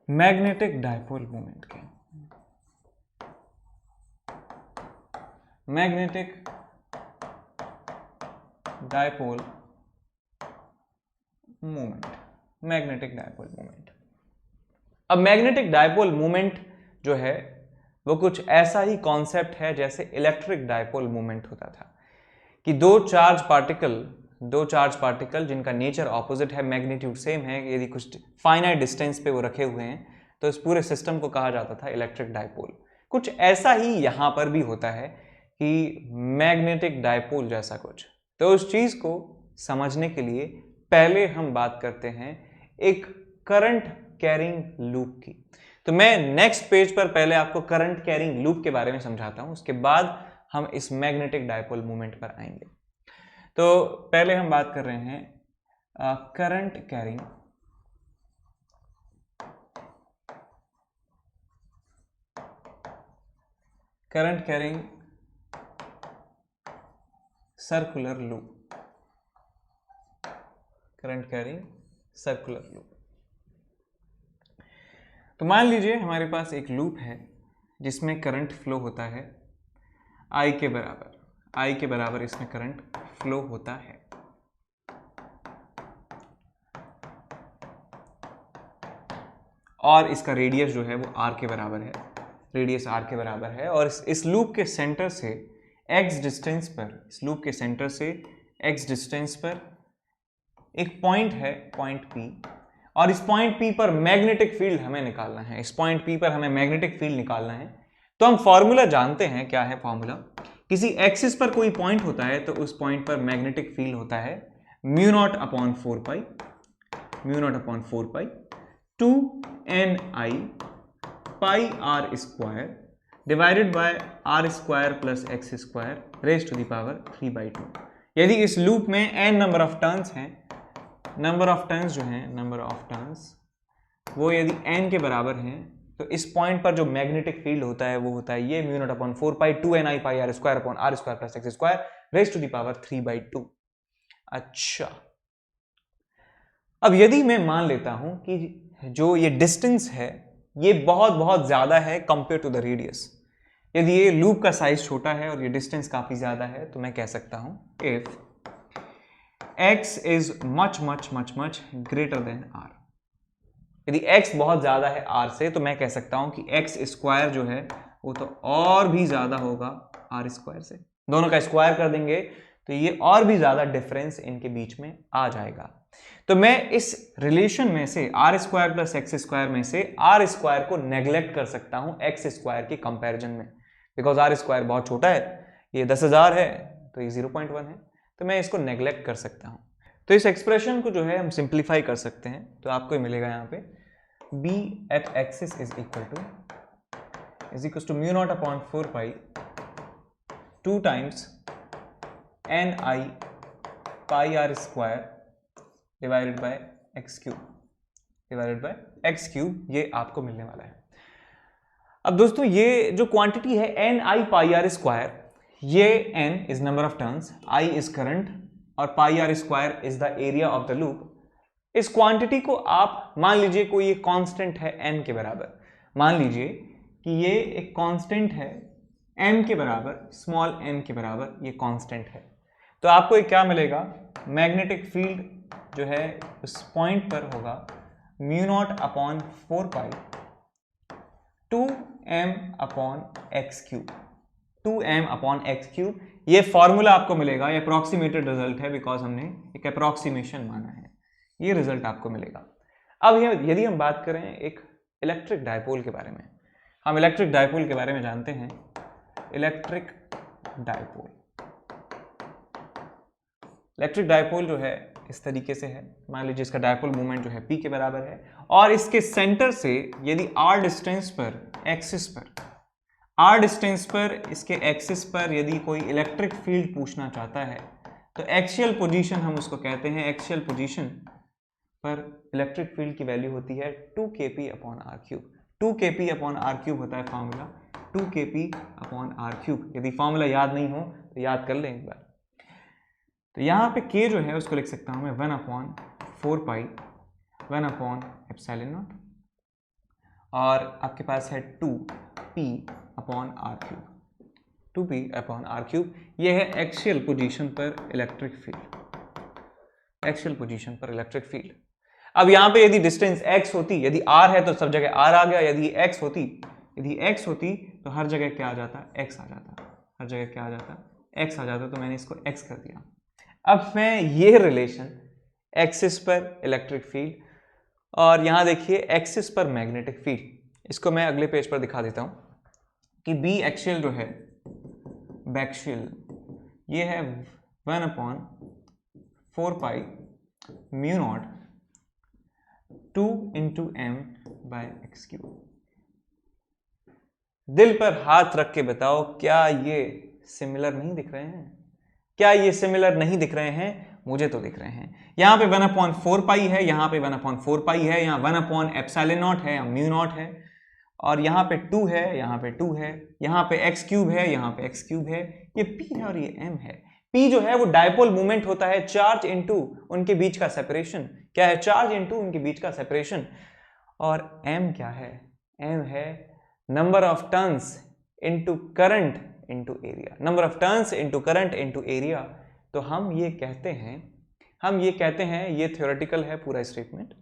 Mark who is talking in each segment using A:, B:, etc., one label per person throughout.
A: Magnetic dipole moment के, magnetic dipole moment, magnetic dipole moment. अब magnetic dipole moment जो है वो कुछ ऐसा ही कॉन्सेप्ट है जैसे इलेक्ट्रिक डायपोल मोमेंट होता था, कि दो चार्ज पार्टिकल जिनका नेचर ऑपोजिट है, मैग्नीट्यूड सेम है, यदि कुछ फाइनाइट डिस्टेंस पे वो रखे हुए हैं तो इस पूरे सिस्टम को कहा जाता था इलेक्ट्रिक डायपोल। कुछ ऐसा ही यहां पर भी होता है कि मैग्नेटिक डायपोल जैसा कुछ। तो उस चीज को समझने के लिए पहले हम बात करते हैं एक करंट कैरिंग लूप की। तो मैं नेक्स्ट पेज पर पहले आपको करंट कैरिंग लूप के बारे में समझाता हूं, उसके बाद हम इस मैग्नेटिक डायपोल मोमेंट पर आएंगे। तो पहले हम बात कर रहे हैं current carrying circular loop, current carrying circular loop. तो मान लीजिए हमारे पास एक लूप है जिसमें करंट फ्लो होता है I के बराबर इसमें करंट फ्लो होता है। और इसका रेडियस जो है वो r के बराबर है, रेडियस r के बराबर है। और इस लूप के सेंटर से x डिस्टेंस पर, इस लूप के सेंटर से x डिस्टेंस पर एक पॉइंट है, पॉइंट P, और इस पॉइंट P पर मैग्नेटिक फील्ड हमें निकालना है। इस पॉइंट P पर हमें मैग्नेटिक फील्ड निकालना है। तो हम फॉर्मूला जानते हैं, क्या है फॉर्मूला? किसी एक्सिस पर कोई पॉइंट होता है तो उस पॉइंट पर मैग्नेटिक फील्ड होता है mu naught upon 4 pi 2ni pi are square divided by are square plus x square raise to the power 3/2। यदि इस लूप में n नंबर ऑफ टर्न्स हैं, नंबर ऑफ टर्न्स वो यदि n के बराबर हैं, तो इस पॉइंट पर जो मैग्नेटिक फील्ड होता है वो होता है ये mu naught upon 4 pi 2ni pi are square upon r square plus x square raise to the power 3/2। अच्छा, अब यदि मैं मान लेता हूं कि जो ये डिस्टेंस है ये बहुत ज्यादा है कंपेयर टू द रेडियस, यदि ये लूप का साइज छोटा है और ये डिस्टेंस काफी ज्यादा है, तो मैं कह सकता हूं if x is much greater than r। यदि x बहुत ज्यादा है r से, तो मैं कह सकता हूं कि x स्क्वायर जो है वो तो और भी ज्यादा होगा r स्क्वायर से। दोनों का स्क्वायर कर देंगे तो ये और भी ज्यादा डिफरेंस इनके बीच में आ जाएगा। तो मैं इस रिलेशन में से r square plus x square में से आर स्क्वायर को नेग्लेक्ट कर सकता हूं एक्स स्क्वायर के कंपैरिजन में, बिकॉज आर स्क्वायर बहुत छोटा है, ये 10,000 है तो ये 0.1 है, तो मैं इसको नेग्लेक्ट कर सकता हूं। तो इस एक्सप्रेशन को जो है हम सिंप्लीफाई कर सकते हैं, तो आपको मिलेगा यहाँ पे b at axis is equal to mu naught upon 4 pi 2 times ni pi are square divided by x cube, ये आपको मिलने वाला है। अब दोस्तों ये जो क्वांटिटी है N I pi are square, ये n is number of turns, I is current और pi are square is the area of the loop. इस क्वांटिटी को आप मान लीजिए कोई एक कांस्टेंट है n के बराबर, मान लीजिए कि ये एक कांस्टेंट है n के बराबर, स्मॉल n के बराबर ये कांस्टेंट है। तो आपको ये क्या मिलेगा? मैग्नेटिक फील्ड जो है उस पॉइंट पर होगा म्यू नॉट अपॉन 4 पाई 2m अपॉन एक्स क्यूब। ये फॉर्मूला आपको मिलेगा, ये अप्रॉक्सीमेटेड रिजल्ट है बिकॉज हमने एक अप्रॉक्सीमेशन माना है, ये रिजल्ट आपको मिलेगा। अब यदि हम बात करें एक इलेक्ट्रिक डायपोल के बारे में, हम इलेक्ट्रिक डायपोल के बारे में जानते हैं। इलेक्ट्रिक डायपोल जो है इस तरीके से है, मान लीजिए इसका डायपोल मोमेंट जो है p के बराबर है, और इसके सेंटर से यदि r डिस्टेंस पर इसके एक्सिस पर यदि कोई इलेक्ट्रिक फील्ड पूछना चाहता है, तो एक्सियल पोजीशन हम उसको कहते हैं। एक्सियल पोजीशन पर इलेक्ट्रिक फील्ड की वैल्यू होती है 2kp upon r cube. 2kp upon r cube होता है formula, 2kp upon r cube. यदि फॉर्मूला याद नहीं हो तो याद कर लें एक बार। तो यहाँ पे k जो है उसको लिख सकता हूँ मैं 1/4 पाई 1/एप्सिलॉन नॉट। और आपके पास है 2p/r³, 2p/r³। ये है एक्सियल पोजीशन पर इलेक्ट्रिक फील्ड, एक्सियल पोजीशन पर इलेक्ट्रिक फील्ड। अब यहां पे यदि डिस्टेंस x होती, यदि r है तो सब जगह r आ गया, यदि x होती तो हर जगह क्या आ जाता, x आ जाता, हर जगह क्या आ जाता, x आ जाता, तो मैंने इसको x कर दिया। अब मैं ये रिलेशन एक्सिस पर इलेक्ट्रिक फील्ड और यहां देखिए एक्सिस पर मैग्नेटिक फील्ड, इसको मैं अगले पेज पर दिखा देता हूं कि बी एक्सियल जो है, बैक्सियल, ये है 1/4π μ0 2 × m/x³। दिल पर हाथ रख के बताओ, क्या ये सिमिलर नहीं दिख रहे हैं? क्या ये सिमिलर नहीं दिख रहे हैं? मुझे तो दिख रहे हैं। यहां पे 1/4π है, यहां पे 1/4π है, यहां 1/ε0 है या μ0 है, और यहां पे 2 है, यहां पे 2 है, यहां पे x³ है, यहां पे x³ है, ये p है और ये m है। p जो है वो डायपोल मूवमेंट होता है, चार्ज इनटू उनके बीच का सेपरेशन। क्या है? चार्ज इनटू उनके बीच का सेपरेशन। और m क्या है? m है number of turns into current into area, number of turns into current into area. तो हम ये कहते हैं, ये थ्योरेटिकल है पूरा स्टेटमेंट,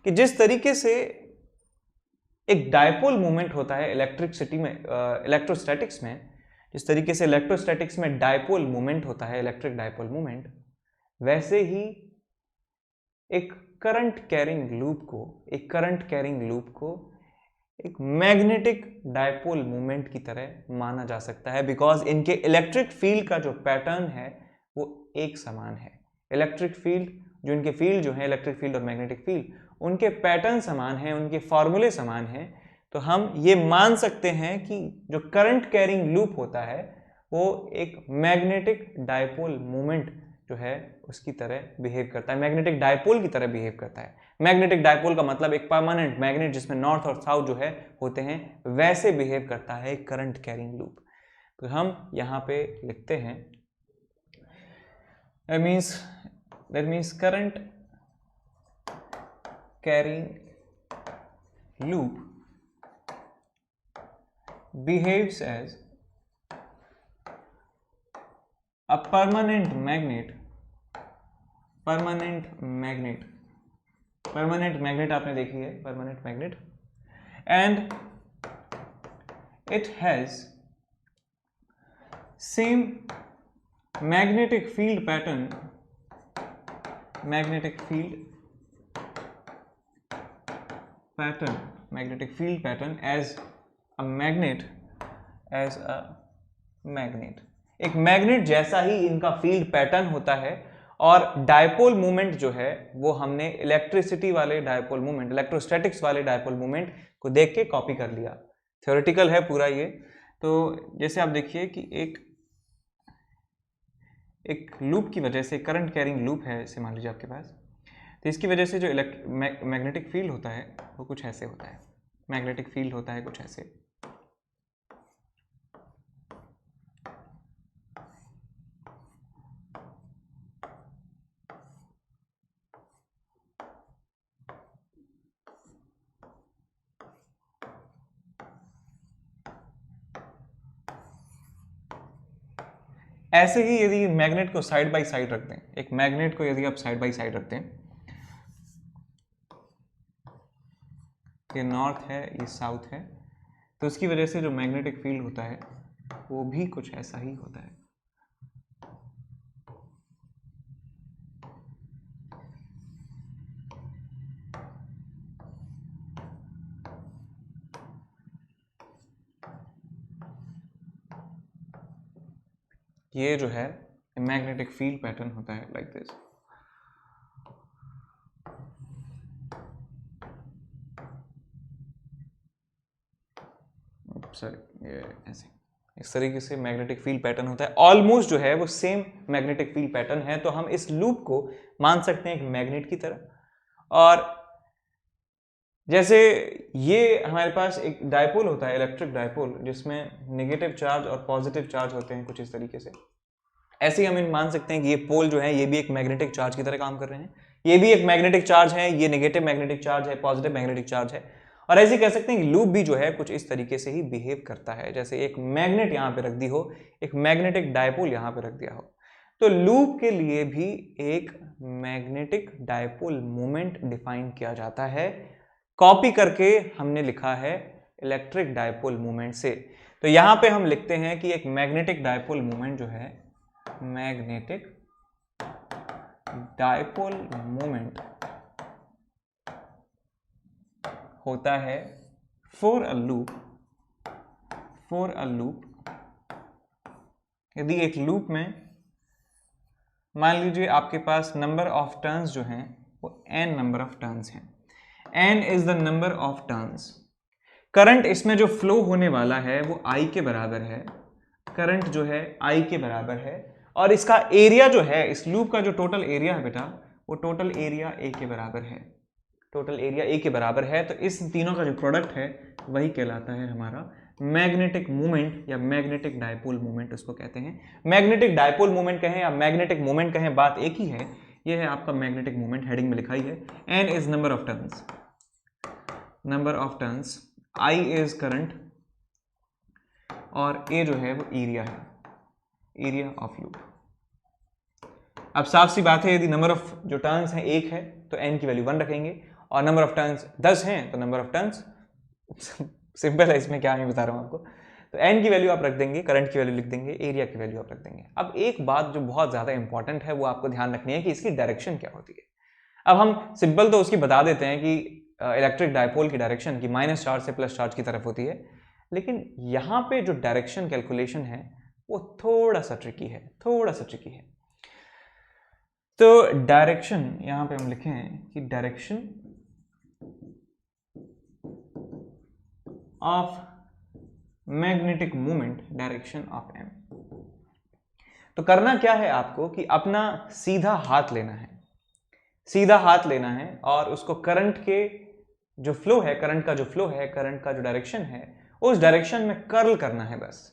A: कि जिस तरीके से एक डायपोल मूवमेंट होता है इलेक्ट्रिसिटी में, इलेक्ट्रोस्टैटिक्स में, जिस तरीके से इलेक्ट्रोस्टैटिक्स में डायपोल मूवमेंट होता है, इलेक्ट्रिक डायपोल मूवमेंट, वैसे ही एक करंट कैरिंग लूप को एक मैग्नेटिक डायपोल मूवमेंट की तरह माना जा सकता है, बिकॉज इनके इलेक्ट्रिक फील्ड का जो पैटर्न है वो एक समान है। इलेक्ट्रिक फील्ड जो इनके फील्ड जो है, इलेक्ट्रिक फील्ड और मैग्नेटिक फील्ड, उनके पैटर्न समान हैं, उनके फॉर्मूले समान हैं। तो हम ये मान सकते हैं कि जो करंट कैरिंग लूप होता है वो एक मैग्नेटिक डायपोल मूवमेंट जो है उसकी तरह बिहेव करता है, मैग्नेटिक डायपोल की तरह बिहेव करता है। मैग्नेटिक डायपोल का मतलब एक परमानेंट मैग्नेट जिसमें नॉर्थ और साउथ जो है होते हैं, वैसे बिहेव करता है करंट कैरिंग लूप। तो हम यहाँ पे लिखते हैं that means current carrying loop behaves as a permanent magnet आपने देखी है, permanent magnet, and it has same magnetic field pattern as a magnet, एक मैग्नेट जैसा ही इनका फील्ड पैटर्न होता है। और डायपोल मूवमेंट जो है वो हमने इलेक्ट्रिसिटी वाले डायपोल मूवमेंट, इलेक्ट्रोस्टैटिक्स वाले डायपोल मूवमेंट को देख के कॉपी कर लिया। थ्योरेटिकल है पूरा ये। तो जैसे आप देखिए कि एक लूप की वजह से, करंट कैरिंग लूप है इसे मान लीजिए आपके पास, तो इसकी वजह से जो मैग्नेटिक फील्ड होता है वो कुछ ऐसे होता है, मैग्नेटिक फील्ड होता है कुछ ऐसे। ऐसे ही यदि मैग्नेट को साइड बाय साइड रखते हैं, एक मैग्नेट को यदि आप साइड बाय साइड रखते हैं, ये नॉर्थ है, ये साउथ है, तो उसकी वजह से जो मैग्नेटिक फील्ड होता है वो भी कुछ ऐसा ही होता है। ये जो है मैग्नेटिक फील्ड पैटर्न होता है लाइक दिस। सॉरी, ये ऐसे इस तरीके से मैग्नेटिक फील्ड पैटर्न होता है। ऑलमोस्ट जो है वो सेम मैग्नेटिक फील्ड पैटर्न है। तो हम इस लूप को मान सकते हैं एक मैग्नेट की तरह। और जैसे ये हमारे पास एक डायपोल होता है, इलेक्ट्रिक डायपोल, जिसमें नेगेटिव चार्ज और पॉजिटिव चार्ज होते हैं कुछ इस तरीके से, ऐसे ही हम मान सकते हैं कि ये पोल जो है ये भी एक मैग्नेटिक चार्ज की तरह काम कर रहे हैं। ये भी एक मैग्नेटिक चार्ज है, ये नेगेटिव मैग्नेटिक चार्ज है, पॉजिटिव मैग्नेटिक चार्ज है। और ऐसे कह सकते हैं कि लूप भी जो है कुछ इस तरीके से ही बिहेव करता है, जैसे एक मैग्नेट यहां पे रख दी हो, एक मैग्नेटिक डायपोल यहां पे रख दिया हो। तो लूप के लिए भी एक मैग्नेटिक डायपोल मोमेंट डिफाइन किया जाता है, कॉपी करके हमने लिखा है इलेक्ट्रिक डायपोल मोमेंट से। तो यहां पे हम लिखते हैं कि एक मैग्नेटिक डायपोल मोमेंट जो है, मैग्नेटिक डायपोल मोमेंट होता है फॉर अ लूप, यदि एक लूप में मान लीजिए आपके पास नंबर ऑफ टर्न्स जो हैं वो n नंबर ऑफ टर्न्स हैं, n is the number of turns. Current इसमें जो फ्लो होने वाला है वो I के बराबर है, करंट जो है I के बराबर है, और इसका एरिया जो है, इस लूप का जो टोटल एरिया है बेटा, वो टोटल एरिया A के बराबर है, टोटल एरिया A के बराबर है। तो इस तीनों का जो प्रोडक्ट है वही कहलाता है हमारा मैग्नेटिक मोमेंट या मैग्नेटिक डायपोल मोमेंट उसको कहते हैं। मैग्नेटिक डायपोल मोमेंट कहें या मैग्नेटिक मोमेंट कहें, बात एक ही है। ये है आपका मैग्नेटिक मोमेंट, हेडिंग में लिखा ही है। n is number of turns, I is current, और A जो है वो एरिया है, एरिया ऑफ लूप। अब साफ सी बात है, यदि नंबर ऑफ जो टर्न्स हैं 1 है तो n की वैल्यू 1 रखेंगे, और नंबर ऑफ टर्न्स 10 हैं तो नंबर ऑफ टर्न्स सिंपल है, इसमें क्या मैं बता रहा हूं आपको। तो n की वैल्यू आप रख देंगे, करंट की वैल्यू लिख देंगे, एरिया की वैल्यू आप रख देंगे। अब एक बात जो बहुत ज्यादा इंपॉर्टेंट है वो आपको ध्यान रखनी है कि इसकी डायरेक्शन क्या होती है। अब हम सिंपल तो उसकी बता देते हैं कि इलेक्ट्रिक डायपोल की डायरेक्शन की माइनस चार्ज से प्लस चार्ज की तरफ होती है, लेकिन यहाँ पे जो डायरेक्शन कैलकुलेशन है वो थोड़ा सा ट्रिकी है। तो डायरेक्शन यहाँ पे हम लिखे हैं कि direction of magnetic moment, direction of m। तो करना क्या है आपको कि अपना सीधा हाथ लेना है, और उसको करंट के जो फ्लो है, करंट का जो डायरेक्शन है, उस डायरेक्शन में कर्ल करना है बस।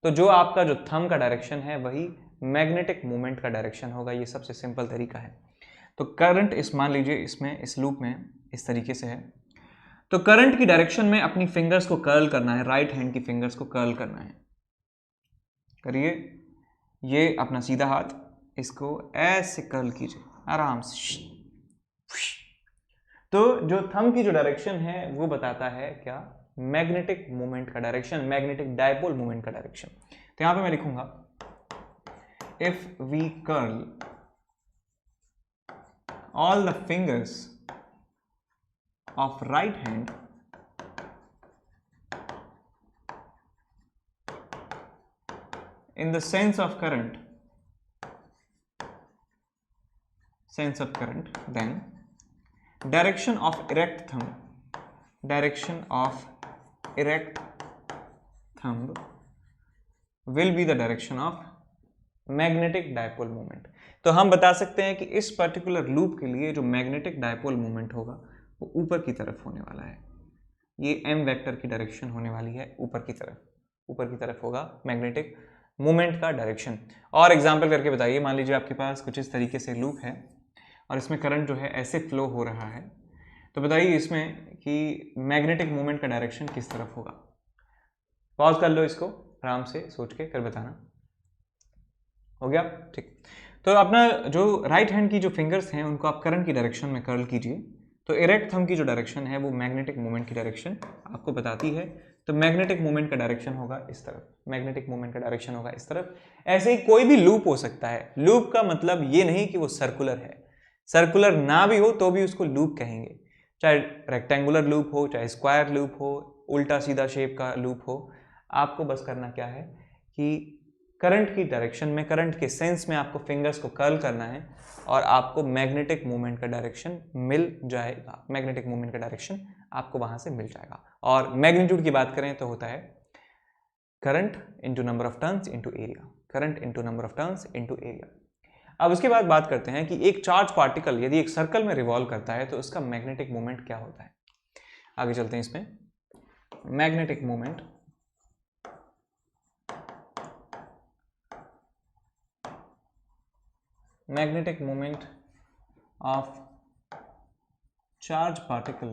A: तो जो आपका जो थंब का डायरेक्शन है वही मैग्नेटिक मोमेंट का डायरेक्शन होगा। ये सबसे सिंपल तरीका है। तो करंट इस मान लीजिए इसमें इस लूप में इस तरीके से है, तो करंट की डायरेक्शन में अपनी फिंगर्स को कर्ल करना है, राइट हैंड की फिंगर्स को कर्ल करना है। करिए, ये अपना सीधा हाथ, इसको ऐसे कर्ल कीजिए आराम से। तो जो थंब की जो डायरेक्शन है वो बताता है क्या, मैग्नेटिक मोमेंट का डायरेक्शन, मैग्नेटिक डायपोल मोमेंट का डायरेक्शन। तो यहां पे मैं लिखूंगा if we curl all the fingers of right hand in the sense of current, then direction of erect thumb will be the direction of magnetic dipole moment। तो हम बता सकते हैं कि इस पर्टिकुलर लूप के लिए जो मैग्नेटिक डायपोल मोमेंट होगा वो ऊपर की तरफ होने वाला है। ये m वेक्टर की डायरेक्शन होने वाली है, ऊपर की तरफ होगा मैग्नेटिक मोमेंट का डायरेक्शन। और एग्जांपल करके बताइए, मान लीजिए आपके पास कुछ इस तरीके से लूप है और इसमें करंट जो है ऐसे फ्लो हो रहा है, तो बताइए इसमें कि मैग्नेटिक मोमेंट का डायरेक्शन किस तरफ होगा। पॉज कर लो, इसको आराम से सोच के फिर बताना। हो गया, ठीक। तो अपना जो राइट हैंड की जो फिंगर्स हैं उनको आप करंट की डायरेक्शन में कर्ल कीजिए। तो इरेक्ट थंब की जो डायरेक्शन है वो मैग्नेटिक मोमेंट की डायरेक्शन आपको बताती है। तो मैग्नेटिक मोमेंट का डायरेक्शन होगा इस तरफ, ऐसे ही कोई भी लूप हो सकता है। लूप का मतलब ये नहीं कि वो सर्कुलर है, सर्कुलर ना भी हो तो भी उसको लूप कहेंगे, चाहे रेक्टेंगुलर लूप हो, चाहे स्क्वायर लूप हो, उल्टा सीधा शेप का लूप हो। आपको बस करना क्या है कि करंट की डायरेक्शन में, करंट के सेंस में आपको फिंगर्स को कर्ल करना है और आपको मैग्नेटिक मोमेंट का डायरेक्शन मिल जाएगा, मैग्नेटिक मोमेंट का डायरेक्शन आपको वहां से मिल जाएगा। और मैग्नीट्यूड की बात करें तो होता है current into number of turns into area, अब उसके बाद बात करते हैं कि एक चार्ज पार्टिकल यदि एक सर्कल में रिवॉल्व करता है तो उसका मैग्नेटिक मोमेंट क्या होता है। आगे चलते हैं इसमें। Magnetic moment of charge particle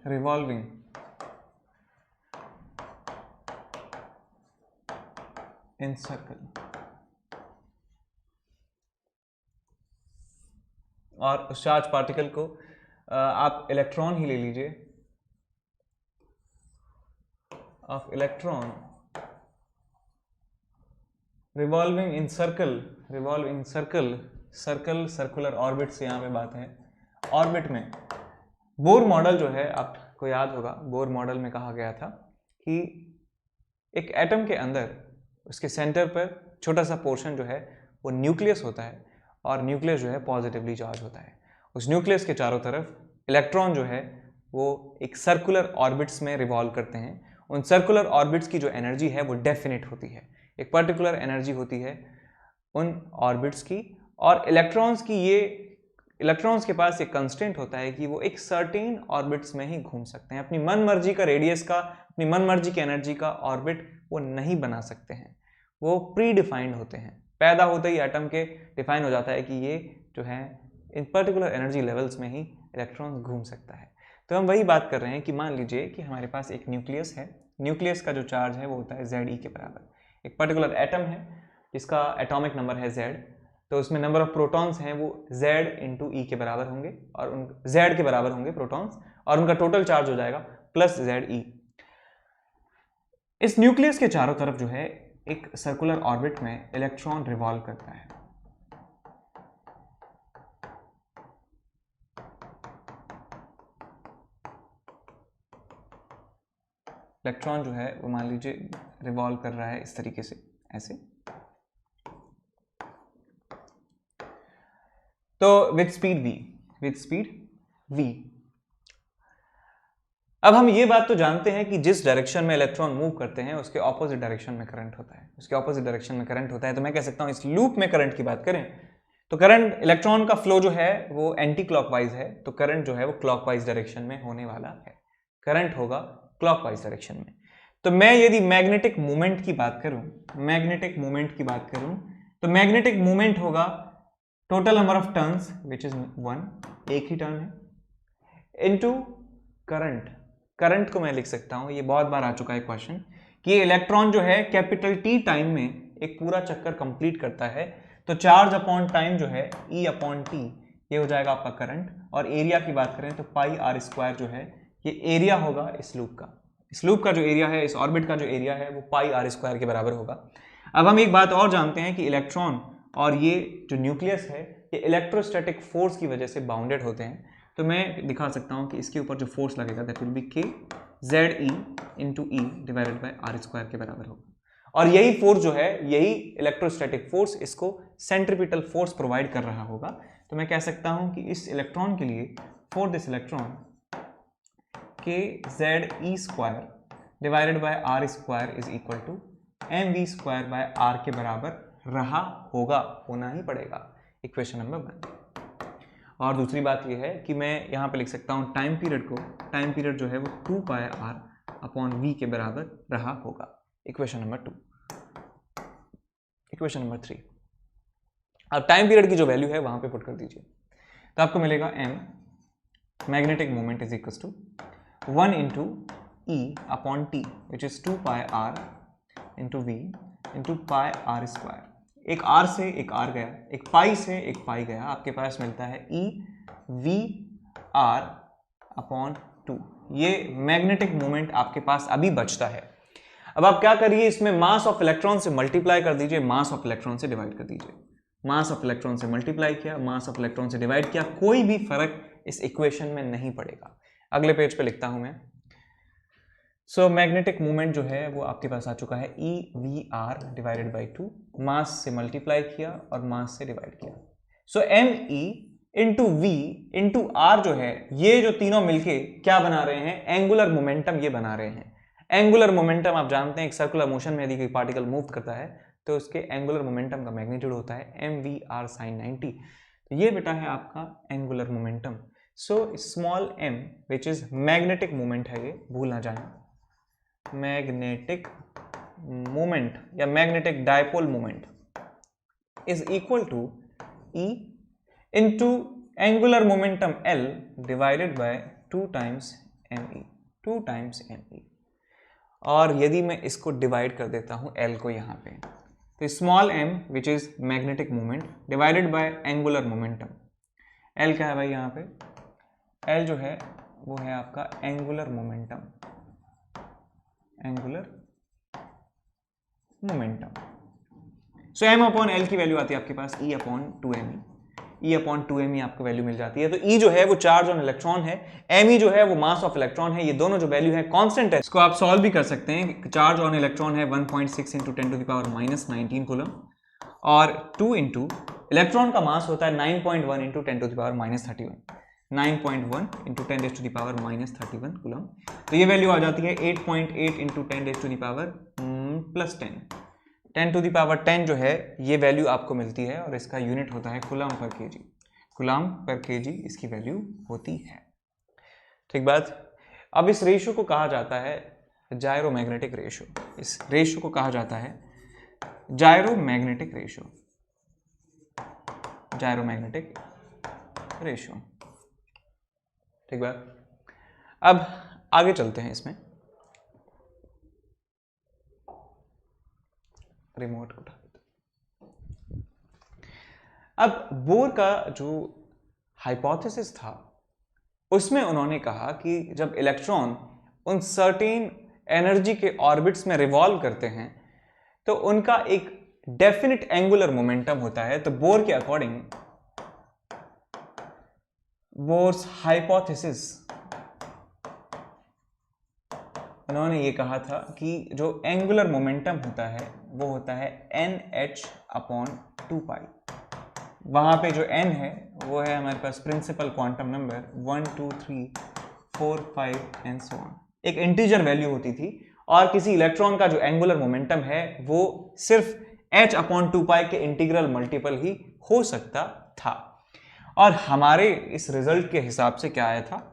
A: revolving in circle. और उस चार्ज पार्टिकल को आप इलेक्ट्रॉन ही ले लीजिए, of electron revolving in circle, revolve in circle, circle circular orbit से यहाँ पे बात है। ऑर्बिट में बोर मॉडल जो है आपको याद होगा, बोर मॉडल में कहा गया था कि एक एटम के अंदर उसके सेंटर पर छोटा सा पोर्शन जो है वो न्यूक्लियस होता है, और न्यूक्लियस जो है पॉजिटिवली चार्ज होता है। उस न्यूक्लियस के चारों तरफ इलेक्ट्रॉन जो है वो एक सर्कुलर ऑर्बिट्स में रिवॉल्व करते हैं। उन सर्कुलर ऑर्बिट्स की जो एनर्जी है वो डेफिनेट होती है, एक पर्टिकुलर एनर्जी होती है उन ऑर्बिट्स की। और इलेक्ट्रॉन्स की ये, इलेक्ट्रॉन्स के पास एक कंस्टेंट होता है कि वो एक सर्टेन ऑर्बिट्स में ही घूम सकते हैं। अपनी मन मर्जी का रेडियस का, अपनी मन मर्जी की एनर्जी का ऑर्बिट वो नहीं बना सकते हैं, वो प्री डिफाइंड होते हैं। पैदा होते ही एटम के डिफाइन हो जाता है कि ये जो है इन पर्टिकुलर एनर्जी लेवल्स में ही इलेक्ट्रॉन घूम सकता है। तो हम वही बात कर रहे हैं कि मान लीजिए कि हमारे पास एक न्यूक्लियस है, न्यूक्लियस का जो चार्ज है वो होता है Ze के बराबर। एक पर्टिकुलर एटम है जिसका एटॉमिक नंबर है Z, तो उसमें नंबर ऑफ प्रोटॉन्स हैं वो Z इंटू E के बराबर होंगे, और उन Z के बराबर होंगे प्रोटॉन्स, और उनका टोटल चार्ज हो जाएगा प्लस ZE। इस न्यूक्लियस के चारों तरफ जो है एक सर्कुलर ऑर्बिट में इलेक्ट्रॉन रिवॉल्व करता है। इलेक्ट्रॉन जो है वो मान लीजिए रिवॉल्व कर रहा है इस तरीके से, ऐसे। तो with speed v, with speed v। अब हम ये बात तो जानते हैं कि जिस डायरेक्शन में इलेक्ट्रॉन मूव करते हैं उसके ऑपोजिट डायरेक्शन में करंट होता है, उसके ऑपोजिट डायरेक्शन में करंट होता है। तो मैं कह सकता हूं इस लूप में करंट की बात करें तो करंट, इलेक्ट्रॉन का फ्लो जो है वो एंटी क्लॉकवाइज है, तो करंट जो है वो क्लॉकवाइज डायरेक्शन में होने वाला है, करंट होगा क्लॉकवाइज डायरेक्शन में। तो मैं यदि मैग्नेटिक मूवमेंट की बात करूं, मैग्नेटिक मूवमेंट की बात करूं तो मैग्नेटिक मूवमेंट होगा total number of turns which is 1, एक ही टर्न है, इनटू करंट। करंट को मैं लिख सकता हूं, ये बहुत बार आ चुका है क्वेश्चन, कि इलेक्ट्रॉन जो है कैपिटल T टाइम में एक पूरा चक्कर कंप्लीट करता है, तो चार्ज अपॉन टाइम जो है E अपॉन T, ये हो जाएगा आपका करंट। और एरिया की बात करें तो पाई आर स्क्वायर जो है ये एरिया होगा इस लूप का। इस लूप का जो एरिया है, इस ऑर्बिट का जो एरिया है वो पाई आर स्क्वायर के बराबर होगा। अब हम एक बात और जानते हैं कि इलेक्ट्रॉन और ये जो न्यूक्लियस है ये इलेक्ट्रोस्टैटिक फोर्स की वजह से बाउंडेड होते हैं। तो मैं दिखा सकता हूं कि इसके ऊपर जो फोर्स लगेगा that will be k ZE into e divided by r square के बराबर होगा। और यही फोर्स जो है, यही इलेक्ट्रोस्टैटिक फोर्स इसको सेंट्रीपिटल फोर्स प्रोवाइड कर रहा होगा। तो मैं कह सकता हूं कि इस इलेक्ट्रॉन के लिए, for this electron, k ZE square divided by are square is equal to mv square by r के बराबर रहा होगा, होना ही पड़ेगा। Equation number 1। और दूसरी बात यह है कि मैं यहाँ पे लिख सकता हूँ टाइम पीरियड को, टाइम पीरियड जो है वो 2 पाई आर अपॉन वी के बराबर रहा होगा। Equation number 2। इक्वेशन नंबर 3, अब टाइम पीरियड की जो वैल्यू है वहां पे पुट कर दीजिए, तो आपको मिलेगा m magnetic moment is equal to 1 into e upon t which is 2 pi r into we into pi are square. एक आर से एक आर गया, एक पाई से एक पाई गया, आपके पास मिलता है ई वी आर अपॉन 2। ये मैग्नेटिक मोमेंट आपके पास अभी बचता है। अब आप क्या करिए, इसमें मास ऑफ इलेक्ट्रॉन से मल्टीप्लाई कर दीजिए, मास ऑफ इलेक्ट्रॉन से डिवाइड कर दीजिए। मास ऑफ इलेक्ट्रॉन से मल्टीप्लाई किया, मास ऑफ इलेक्ट्रॉन से डिवाइड किया, कोई भी फर्क इस इक्वेशन में नहीं पड़ेगा। अगले पेज पे लिखता हूं मैं। सो मैग्नेटिक मूवमेंट जो है वो आपके पास आ चुका है E V R divided by 2, mass से मल्टीप्लाई किया और मास से डिवाइड किया। So M E into we into R जो है, ये जो तीनों मिलके क्या बना रहे हैं, एंगुलर मोमेंटम ये बना रहे हैं। एंगुलर मोमेंटम आप जानते हैं एक सर्कुलर मोशन में यदि कोई पार्टिकल मूव करता है तो उसके एंगुलर मोमेंटम का मैग्नीट्यूड होता है एम वी आर साइन 90। तो ये बेटा है आपका angular momentum. So small m which is magnetic moment है, ये भूल ना जाए, मैग्नेटिक मोमेंट या magnetic dipole moment is equal to e into angular momentum L divided by 2 times me, 2 times me। और यदि मैं इसको डिवाइड कर देता हूँ L को यहाँ पे, तो small m which is magnetic moment divided by angular momentum. L क्या है भाई यहाँ पे? L जो है वो है आपका एंगुलर मोमेंटम, एंगुलर मोमेंटम। सो m अपॉन L की वैल्यू आती है आपके पास E upon 2me, E upon 2me आपको वैल्यू मिल जाती है। तो E जो है वो चार्ज ऑन इलेक्ट्रॉन है, me जो है वो मास ऑफ इलेक्ट्रॉन है। ये दोनों जो वैल्यू है कांस्टेंट है। इसको आप सॉल्व भी कर सकते हैं। चार्ज ऑन इलेक्ट्रॉन है 1.6 into 10 to the power -19 coulomb, और 2 इंटू इलेक्ट्रॉन का मास होता है 9.1 into 10 to the power -31, 9.1 into 10 to the power -31 coulomb. तो ये वैल्यू आ जाती है 8.8 into 10 to the power +10, 10 to the power 10 जो है ये वैल्यू आपको मिलती है, और इसका यूनिट होता है coulomb per KG. Coulomb per KG इसकी वैल्यू होती है। ठीक बात। अब इस रेशियो को कहा जाता है जायरोमैग्नेटिक रेशियो। इस रेशियो को कहा जाता है जायरोमैग्नेटिक रेशियो, जायरोमैग्नेटिक रेशियो। ठीक बात। अब आगे चलते हैं इसमें। रिमोट उठा देते। अब बोर का जो हाइपोथेसिस था उसमें उन्होंने कहा कि जब इलेक्ट्रॉन उन सर्टेन एनर्जी के ऑर्बिट्स में रिवॉल्व करते हैं तो उनका एक डेफिनेट एंगुलर मोमेंटम होता है। तो बोर के अकॉर्डिंग, बोर्स हाइपोथेसिस, उन्होंने ये कहा था कि जो एंगुलर मोमेंटम होता है वो होता है NH अपॉन 2π। वहां पे जो n है वो है हमारे पास principal quantum number 1 2 3 4 5 and so on, एक इंटीजर वैल्यू होती थी। और किसी इलेक्ट्रॉन का जो एंगुलर मोमेंटम है वो सिर्फ h अपॉन 2π के इंटीग्रल मल्टीपल ही हो सकता था। और हमारे इस रिजल्ट के हिसाब से क्या आया था?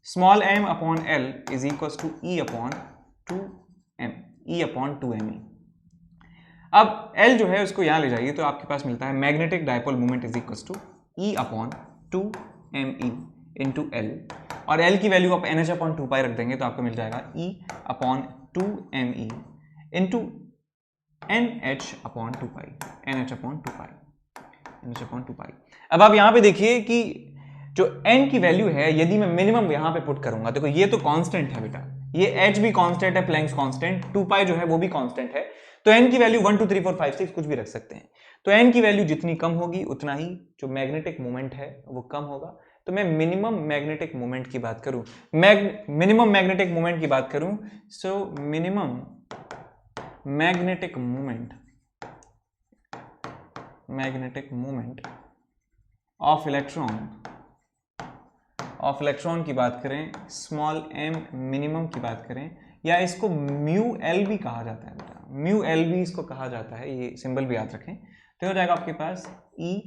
A: Small m upon L is equal to E upon 2m, E upon 2me। अब L जो है उसको यहां ले जाइए तो आपके पास मिलता है magnetic dipole moment is equal to E upon 2me into L, और L की वैल्यू आप NH अपॉन 2π रख देंगे तो आपको मिल जाएगा E upon 2me into NH upon 2π, NH upon 2π, NH upon 2π। अब आप यहां पे देखिए कि जो n की वैल्यू है यदि मैं मिनिमम यहां पे पुट करूंगा, देखो ये तो कांस्टेंट है बेटा, ये h भी कांस्टेंट है, प्लैंक्स कांस्टेंट, 2π जो है वो भी कांस्टेंट है। तो n की वैल्यू 1 2 3 4 5 6 कुछ भी रख सकते हैं। तो n की वैल्यू जितनी कम होगी उतना ही जो मैग्नेटिक मोमेंट है वो कम होगा। तो मैं मिनिमम मैग्नेटिक मोमेंट की बात करूं, मिनिमम मैग्नेटिक मोमेंट की बात करूं, so minimum magnetic moment, magnetic moment of electron की बात करें, स्मॉल m मिनिमम की बात करें, या इसको म्यू एल भी कहा जाता है बेटा, म्यू एल भी इसको कहा जाता है, ये सिंबल भी याद रखें। तो हो जाएगा आपके पास E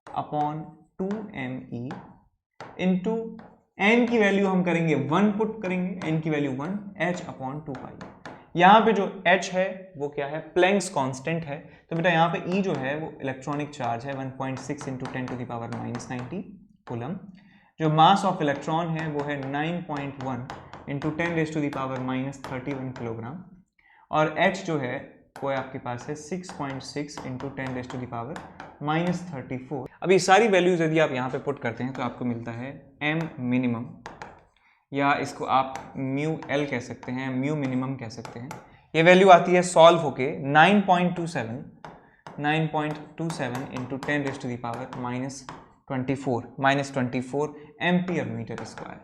A: upon 2me into n की वैल्यू हम करेंगे 1 पुट करेंगे, n की वैल्यू 1, h अपॉन 2π। यहाँ पे जो h है वो क्या है? प्लैंक्स कांस्टेंट है। तो बेटा यहाँ पे E जो है वो इलेक्ट्रॉनिक चार्ज है 1.6 into 10 to the power -90 coulomb. जो मास ऑफ इलेक्ट्रॉन है वो है 9.1 into 10 raise to the power -31 kilogram, और h जो है वो आपके पास है 6.6 into 10 raise to the power -34। अब ये सारी वैल्यूज यदि आप यहाँ पे पुट करते हैं तो आपको मिलता है m मिनिमम, या इसको आप म्यू एल कह सकते हैं, म्यू मिनिमम कह सकते हैं। ये वैल्यू आती है सॉल्व होके 9.27 into 10 raise to the power -24 ampere metre square,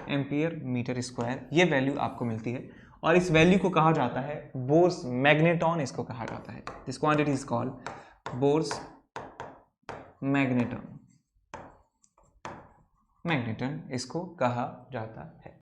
A: ampere metre square ये वैल्यू आपको मिलती है। और इस वैल्यू को कहा जाता है बोर्स मैग्नेटॉन, इसको कहा जाता है। This quantity is called bourse magneton, magneton इसको कहा जाता है।